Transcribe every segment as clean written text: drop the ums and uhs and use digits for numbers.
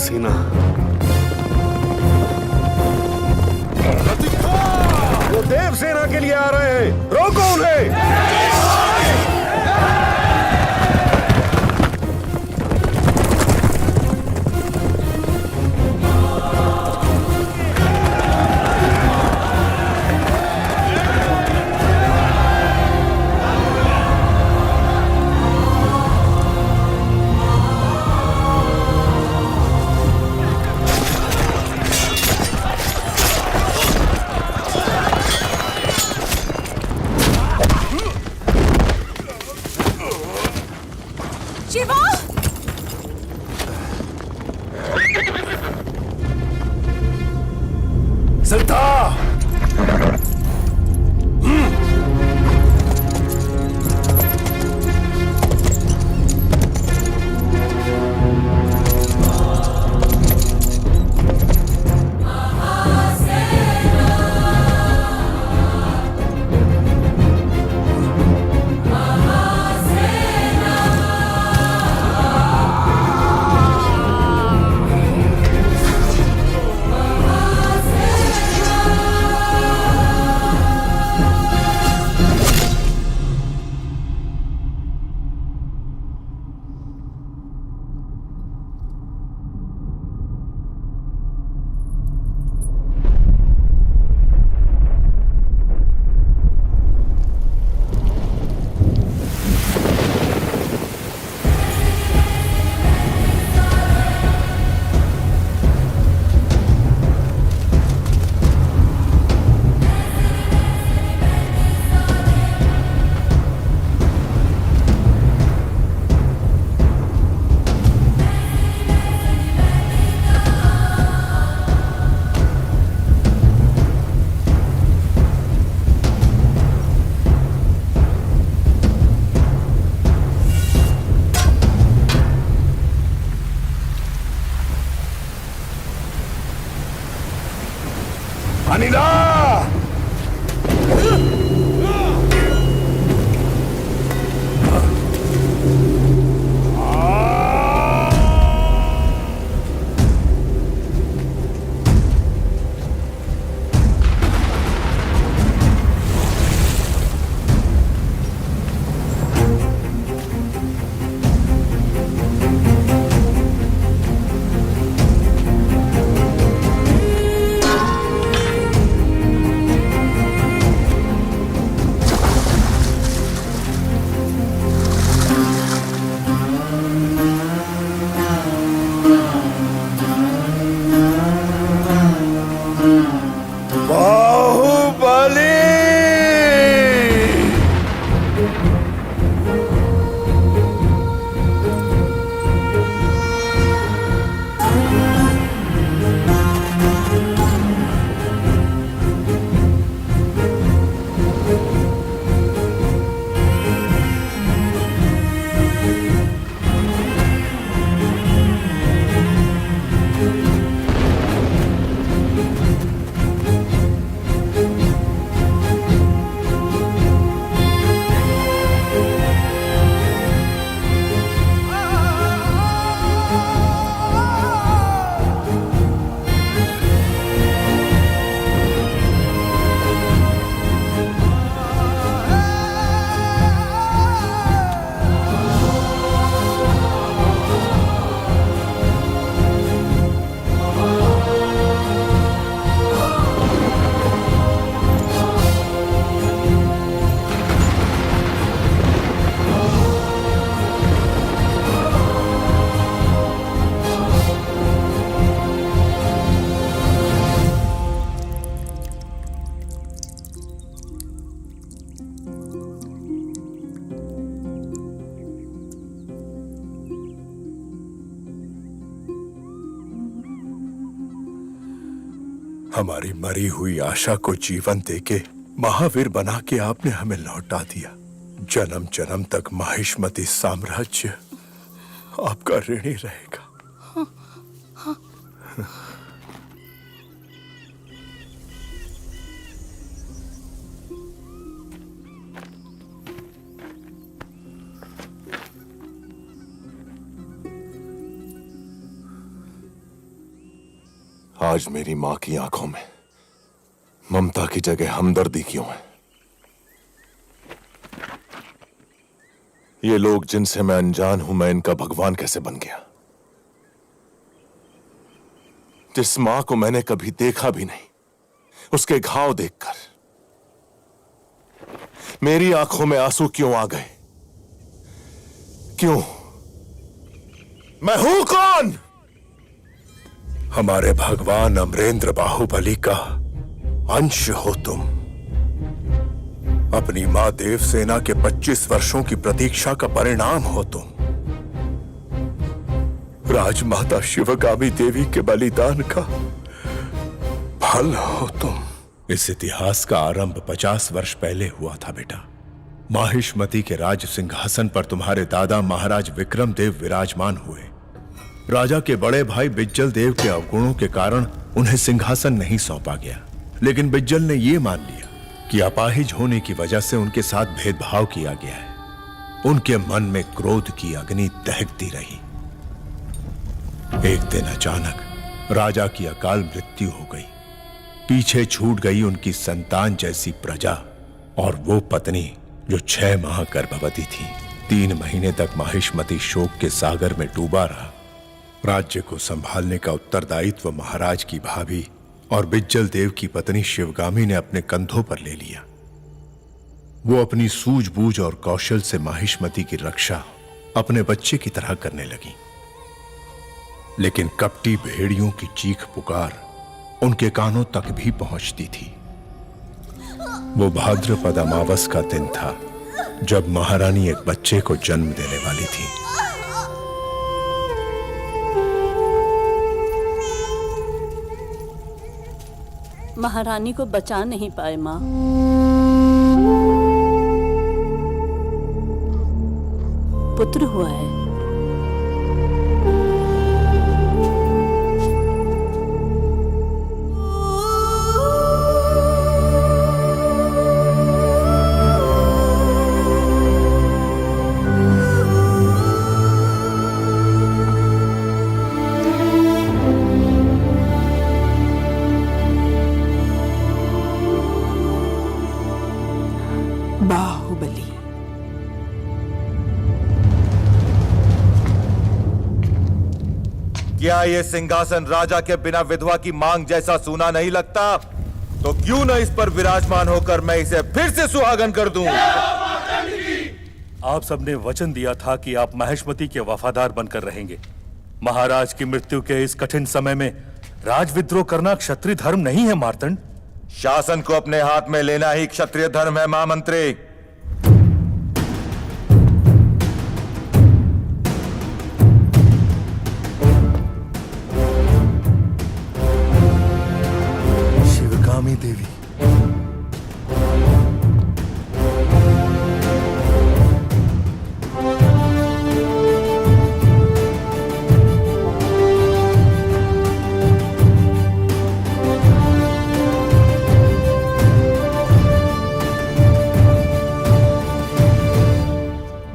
देवसेना। वो देवसेना के लिए आ रहे हैं, रोको उन्हें। अनिला! हमारी मरी हुई आशा को जीवन देके महावीर बना के आपने हमें लौटा दिया। जन्म जन्म तक माहिष्मती साम्राज्य आपका ऋणी रहेगा। आज मेरी मां की आंखों में ममता की जगह हमदर्दी क्यों है? ये लोग जिनसे मैं अनजान हूं, मैं इनका भगवान कैसे बन गया? जिस मां को मैंने कभी देखा भी नहीं, उसके घाव देखकर मेरी आंखों में आंसू क्यों आ गए? क्यों? मैं हूं कौन? हमारे भगवान अमरेंद्र बाहुबली का अंश हो तुम। अपनी मां देवसेना के 25 वर्षों की प्रतीक्षा का परिणाम हो तुम। राजमाता शिवगामी देवी के बलिदान का फल हो तुम। इस इतिहास का आरंभ 50 वर्ष पहले हुआ था बेटा। माहिष्मती के राज सिंहासन पर तुम्हारे दादा महाराज विक्रम देव विराजमान हुए। राजा के बड़े भाई बिज्जल देव के अवगुणों के कारण उन्हें सिंहासन नहीं सौंपा गया, लेकिन बिज्जल ने यह मान लिया कि अपाहिज होने की वजह से उनके साथ भेदभाव किया गया है। उनके मन में क्रोध की अग्नि दहकती रही। एक दिन अचानक राजा की अकाल मृत्यु हो गई। पीछे छूट गई उनकी संतान जैसी प्रजा और वो पत्नी जो 6 माह गर्भवती थी। 3 महीने तक माहिष्मती शोक के सागर में डूबा रहा। राज्य को संभालने का उत्तरदायित्व महाराज की भाभी और बिज्जल देव की पत्नी शिवगामी ने अपने कंधों पर ले लिया। वो अपनी सूझबूझ और कौशल से माहिष्मती की रक्षा अपने बच्चे की तरह करने लगी। लेकिन कपटी भेड़ियों की चीख पुकार उनके कानों तक भी पहुंचती थी। वो भाद्रपद अमावस का दिन था जब महारानी एक बच्चे को जन्म देने वाली थी। महारानी को बचा नहीं पाए मां। पुत्र हुआ है। बाहुबली। क्या ये सिंहासन राजा के बिना विधवा की मांग जैसा सूना नहीं लगता? तो क्यों न इस पर विराजमान होकर मैं इसे फिर से सुहागन कर दूं? आप सबने वचन दिया था कि आप माहिष्मती के वफादार बनकर रहेंगे। महाराज की मृत्यु के इस कठिन समय में राजविद्रोह करना क्षत्रिय धर्म नहीं है मार्तंड। शासन को अपने हाथ में लेना ही क्षत्रिय धर्म है महामंत्री। शिवगामी देवी,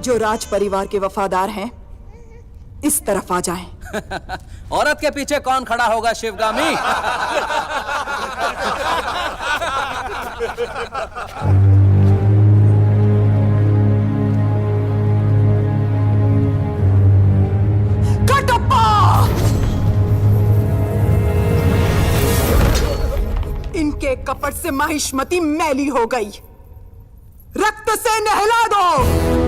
जो राज परिवार के वफादार हैं, इस तरफ आ जाएं। औरत के पीछे कौन खड़ा होगा शिवगामी? कटप्पा! इनके कपट से माहिष्मती मैली हो गई। रक्त से नहला दो।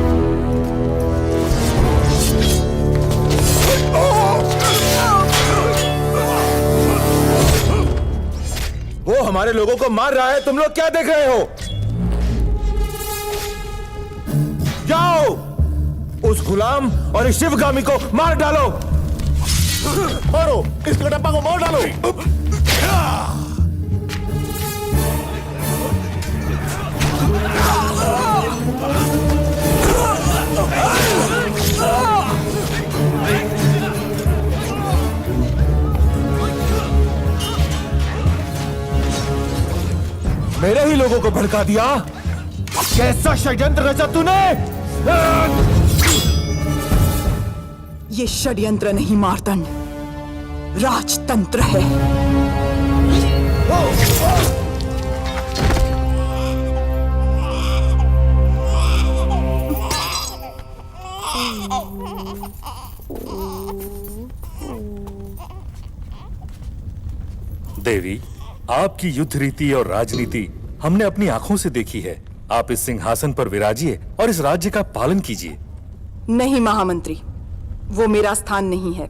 वो हमारे लोगों को मार रहा है, तुम लोग क्या देख रहे हो? जाओ उस गुलाम और इस शिवगामी को मार डालो। मारो इस कटप्पा को, मार डालो। मेरे ही लोगों को भड़का दिया। कैसा षड्यंत्र रचा तूने? ये षड्यंत्र नहीं मार्तंड, राजतंत्र है। देवी, आपकी युद्ध रीति और राजनीति हमने अपनी आंखों से देखी है। आप इस सिंहासन पर विराजिए और इस राज्य का पालन कीजिए। नहीं महामंत्री, वो मेरा स्थान नहीं है।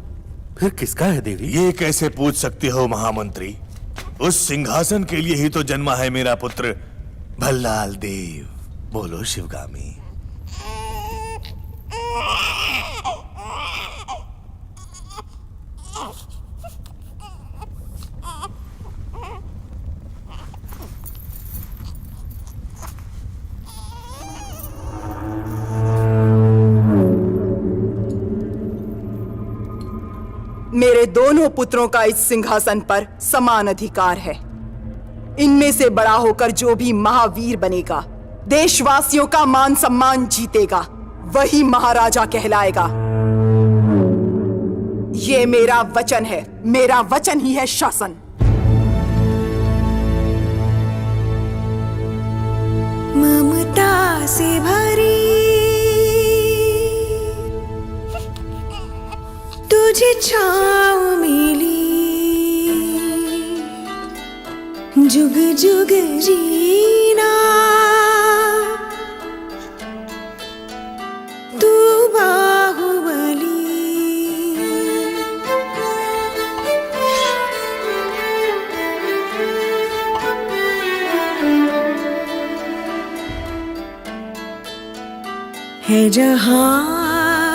फिर किसका है देवी? ये कैसे पूछ सकते हो महामंत्री? उस सिंहासन के लिए ही तो जन्मा है मेरा पुत्र भल्लाल देव। बोलो शिवगामी। मेरे दोनों पुत्रों का इस सिंहासन पर समान अधिकार है। इनमें से बड़ा होकर जो भी महावीर बनेगा, देशवासियों का मान सम्मान जीतेगा, वही महाराजा कहलाएगा। ये मेरा वचन है, मेरा वचन ही है शासन। ममता से भरी तुझे छाँव मिली, जुग जुग जीना तू बाहुबली। है जहाँ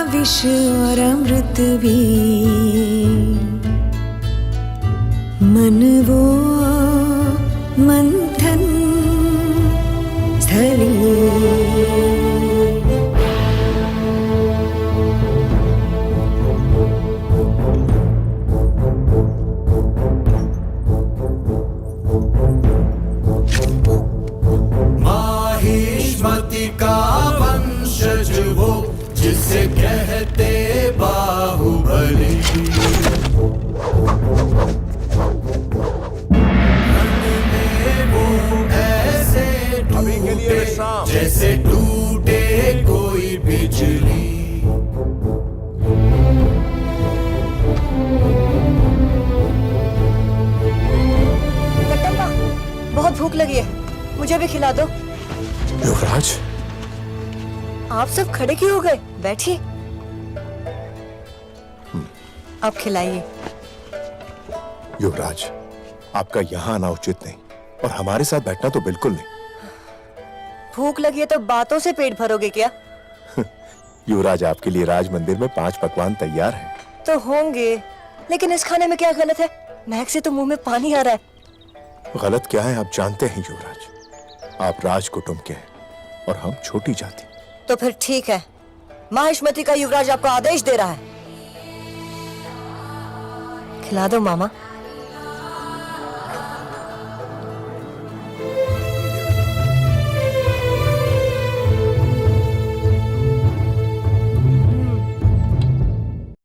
विश्व और अमृत भी, मन वो मंथन स्थली। माहिष्मति का वंशज वो, जिसे कहते बाहुबली। वो ऐसे अभी के लिए टूटे विश्राम। जैसे टूटे कोई बिजली। कट्टप्पा, बहुत भूख लगी है, मुझे भी खिला दो। युवराज, आप सब खड़े क्यों हो गए? बैठिए। आप खिलाइए। युवराज, आपका यहाँ आना उचित नहीं और हमारे साथ बैठना तो बिल्कुल नहीं। भूख लगी है तो बातों से पेट भरोगे क्या? युवराज, आपके लिए राज मंदिर में 5 पकवान तैयार हैं। तो होंगे, लेकिन इस खाने में क्या गलत है? महक से तो मुंह में पानी आ रहा है। गलत क्या है आप जानते हैं युवराज। आप राज कुटुंब के हैं और हम छोटी जाति। तो फिर ठीक है, माहिष्मति का युवराज आपको आदेश दे रहा है। खिला दो मामा।